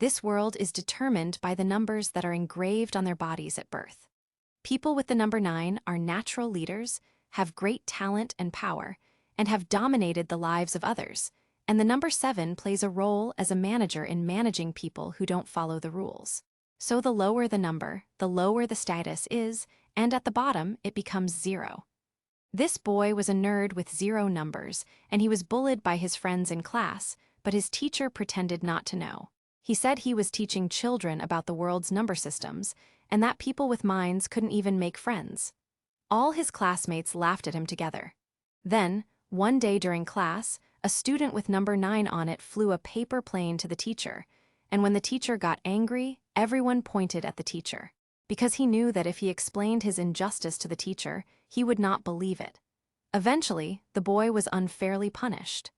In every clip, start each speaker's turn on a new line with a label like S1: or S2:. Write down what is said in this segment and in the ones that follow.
S1: This world is determined by the numbers that are engraved on their bodies at birth. People with the number 9 are natural leaders, have great talent and power, and have dominated the lives of others. And the number 7 plays a role as a manager in managing people who don't follow the rules. So the lower the number, the lower the status is, and at the bottom, it becomes 0. This boy was a nerd with 0 numbers, and he was bullied by his friends in class, but his teacher pretended not to know. He said he was teaching children about the world's number systems, and that people with minds couldn't even make friends. All his classmates laughed at him together. Then, one day during class, a student with number 9 on it flew a paper plane to the teacher, and when the teacher got angry, everyone pointed at the teacher, because he knew that if he explained his injustice to the teacher, he would not believe it. Eventually, the boy was unfairly punished.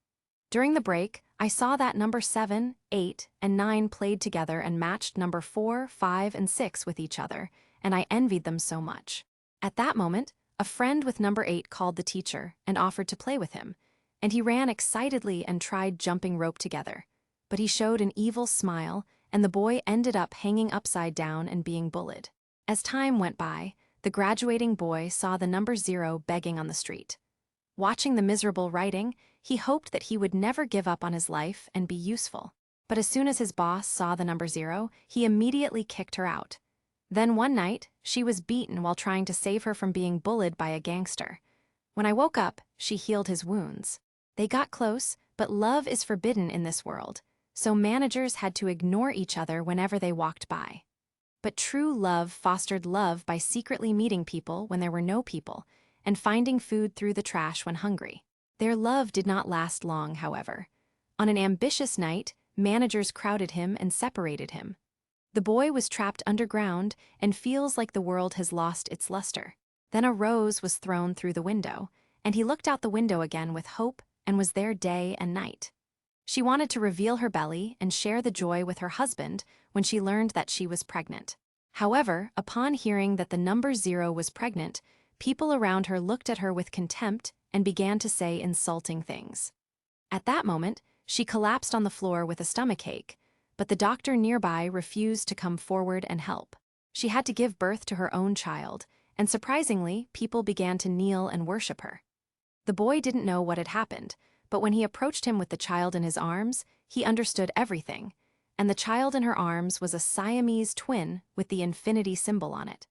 S1: During the break, I saw that number 7, 8, and 9 played together and matched number 4, 5, and 6 with each other, and I envied them so much. At that moment, a friend with number 8 called the teacher and offered to play with him, and he ran excitedly and tried jumping rope together. But he showed an evil smile, and the boy ended up hanging upside down and being bullied. As time went by, the graduating boy saw the number 0 begging on the street. Watching the miserable writing, he hoped that he would never give up on his life and be useful. But as soon as his boss saw the number 0, he immediately kicked her out. Then one night, she was beaten while trying to save her from being bullied by a gangster. When I woke up, she healed his wounds. They got close, but love is forbidden in this world, so managers had to ignore each other whenever they walked by. But true love fostered love by secretly meeting people when there were no people, and finding food through the trash when hungry. Their love did not last long, however. On an ambitious night, managers crowded him and separated him. The boy was trapped underground and feels like the world has lost its luster. Then a rose was thrown through the window, and he looked out the window again with hope and was there day and night. She wanted to reveal her belly and share the joy with her husband when she learned that she was pregnant. However, upon hearing that the number 0 was pregnant, people around her looked at her with contempt and began to say insulting things. At that moment, she collapsed on the floor with a stomachache, but the doctor nearby refused to come forward and help. She had to give birth to her own child, and surprisingly, people began to kneel and worship her. The boy didn't know what had happened, but when he approached him with the child in his arms, he understood everything, and the child in her arms was a Siamese twin with the infinity symbol on it.